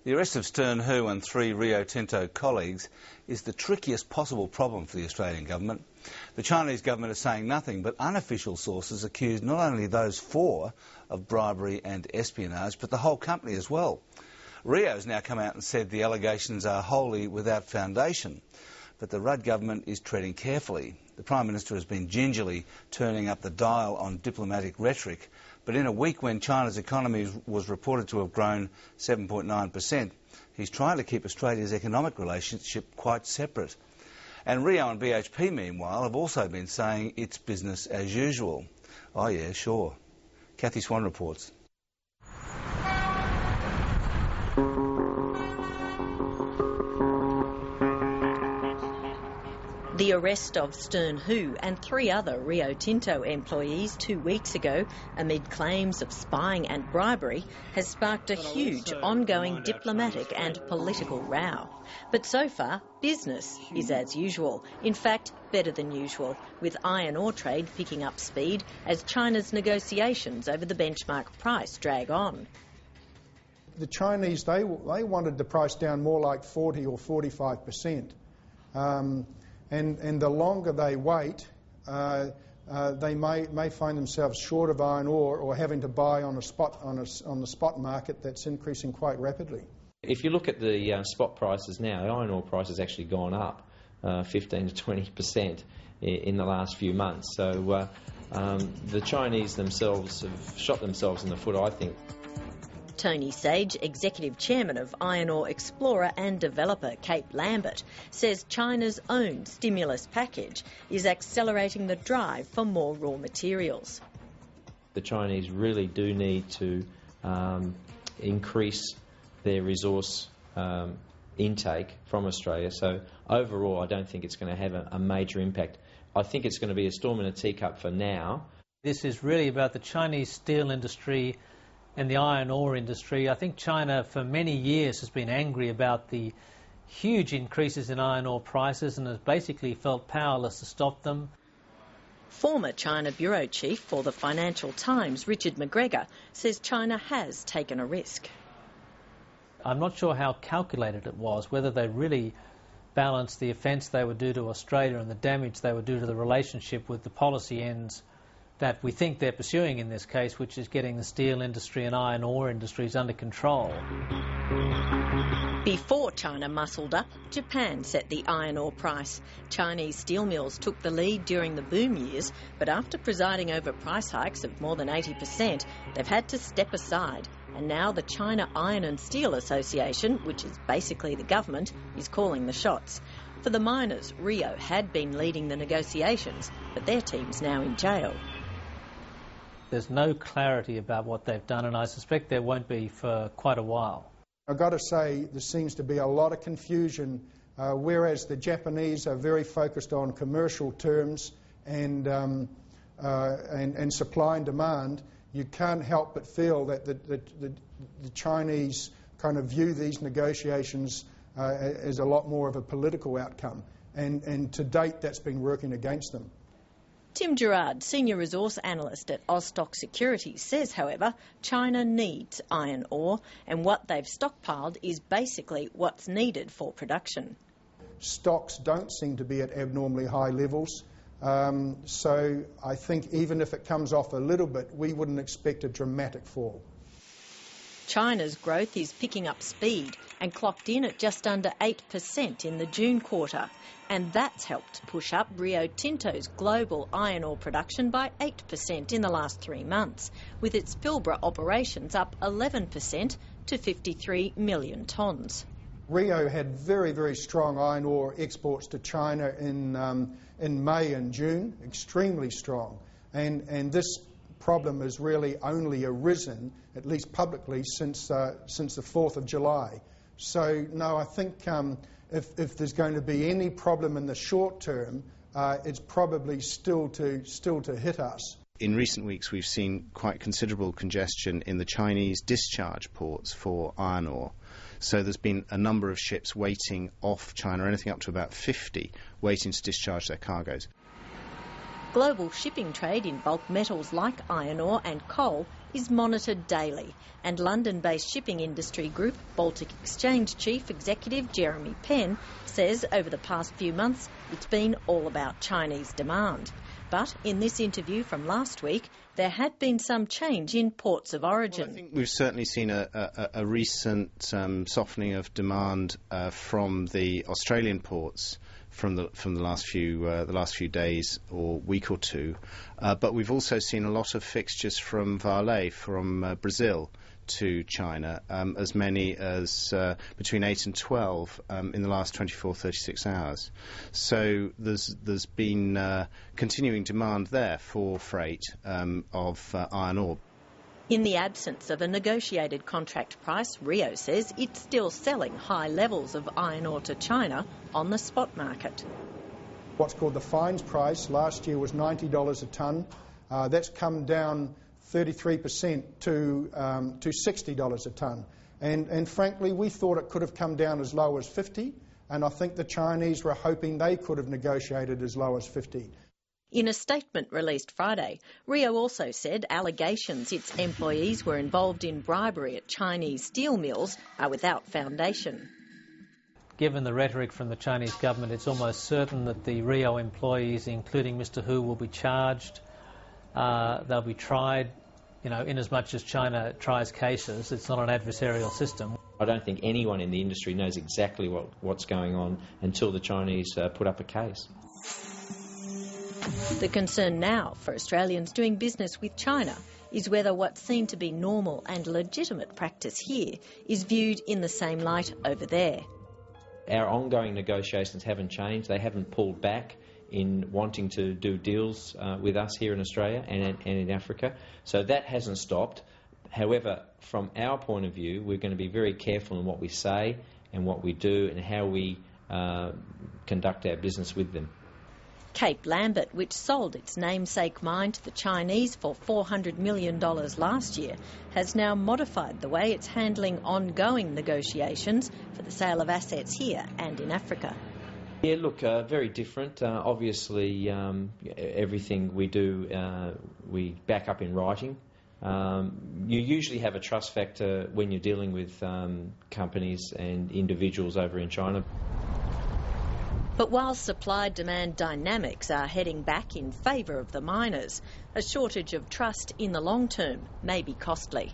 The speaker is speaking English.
The arrest of Stern Hu and 3 Rio Tinto colleagues is the trickiest possible problem for the Australian government. The Chinese government is saying nothing, but unofficial sources accuse not only those 4 of bribery and espionage, but the whole company as well. Rio's now come out and said the allegations are wholly without foundation, but the Rudd government is treading carefully. The Prime Minister has been gingerly turning up the dial on diplomatic rhetoric, but in a week when China's economy was reported to have grown 7.9%, he's trying to keep Australia's economic relationship quite separate. And Rio and BHP, meanwhile, have also been saying it's business as usual. Oh yeah, sure. Kathy Swan reports. The arrest of Stern Hu and 3 other Rio Tinto employees 2 weeks ago, amid claims of spying and bribery, has sparked a huge ongoing diplomatic and political row. But so far, business is as usual. In fact, better than usual, with iron ore trade picking up speed as China's negotiations over the benchmark price drag on. The Chinese, they wanted the price down more like 40 or 45%. And the longer they wait, they may find themselves short of iron ore or having to buy on the spot market that's increasing quite rapidly. If you look at the spot prices now, the iron ore price has actually gone up 15 to 20% in the last few months. So the Chinese themselves have shot themselves in the foot, I think. Tony Sage, Executive Chairman of iron ore explorer and developer Cape Lambert, says China's own stimulus package is accelerating the drive for more raw materials. The Chinese really do need to increase their resource intake from Australia. So overall, I don't think it's going to have a major impact. I think it's going to be a storm in a teacup for now. This is really about the Chinese steel industry and the iron ore industry. I think China for many years has been angry about the huge increases in iron ore prices and has basically felt powerless to stop them. Former China Bureau Chief for the Financial Times, Richard McGregor, says China has taken a risk. I'm not sure how calculated it was, whether they really balanced the offence they would do to Australia and the damage they would do to the relationship with the policy ends that we think they're pursuing in this case, which is getting the steel industry and iron ore industries under control. Before China muscled up, Japan set the iron ore price. Chinese steel mills took the lead during the boom years, but after presiding over price hikes of more than 80%, they've had to step aside. And now the China Iron and Steel Association, which is basically the government, is calling the shots. For the miners, Rio had been leading the negotiations, but their team's now in jail. There's no clarity about what they've done, and I suspect there won't be for quite a while. I've got to say, there seems to be a lot of confusion, whereas the Japanese are very focused on commercial terms and supply and demand. You can't help but feel that the Chinese kind of view these negotiations as a lot more of a political outcome, and to date that's been working against them. Tim Gerard, Senior Resource Analyst at Austock Securities, says, however, China needs iron ore, and what they've stockpiled is basically what's needed for production. Stocks don't seem to be at abnormally high levels, so I think even if it comes off a little bit, we wouldn't expect a dramatic fall. China's growth is picking up speed and clocked in at just under 8% in the June quarter. And that's helped push up Rio Tinto's global iron ore production by 8% in the last 3 months, with its Pilbara operations up 11% to 53 million tonnes. Rio had very, very strong iron ore exports to China in May and June, extremely strong. And this problem has really only arisen, at least publicly, since the 4th of July. So, no, I think if there's going to be any problem in the short term, it's probably still to hit us. In recent weeks, we've seen quite considerable congestion in the Chinese discharge ports for iron ore. So there's been a number of ships waiting off China, anything up to about 50, waiting to discharge their cargoes. Global shipping trade in bulk metals like iron ore and coal is monitored daily, and London-based shipping industry group Baltic Exchange Chief Executive Jeremy Penn says over the past few months it's been all about Chinese demand. But in this interview from last week, there had been some change in ports of origin. Well, I think we've certainly seen a recent softening of demand from the Australian ports from the last few days or week or two, but we've also seen a lot of fixtures from Vale, from Brazil, to China, as many as between 8 and 12 in the last 36 hours. So there's been continuing demand there for freight of iron ore. In the absence of a negotiated contract price, Rio says it's still selling high levels of iron ore to China on the spot market. What's called the fines price last year was $90 a tonne. That's come down 33% to $60 a tonne. And frankly, we thought it could have come down as low as 50, and I think the Chinese were hoping they could have negotiated as low as 50. In a statement released Friday, Rio also said allegations its employees were involved in bribery at Chinese steel mills are without foundation. Given the rhetoric from the Chinese government, it's almost certain that the Rio employees, including Mr. Hu, will be charged. They'll be tried, in as much as China tries cases. It's not an adversarial system. I don't think anyone in the industry knows exactly what's going on until the Chinese put up a case. The concern now for Australians doing business with China is whether what's seen to be normal and legitimate practice here is viewed in the same light over there. Our ongoing negotiations haven't changed. They haven't pulled back in wanting to do deals with us here in Australia and in Africa. So that hasn't stopped. However, from our point of view, we're going to be very careful in what we say and what we do and how we conduct our business with them. Cape Lambert, which sold its namesake mine to the Chinese for $400 million last year, has now modified the way it's handling ongoing negotiations for the sale of assets here and in Africa. Yeah, look, very different. Obviously, everything we do, we back up in writing. You usually have a trust factor when you're dealing with companies and individuals over in China. But while supply-demand dynamics are heading back in favour of the miners, a shortage of trust in the long term may be costly.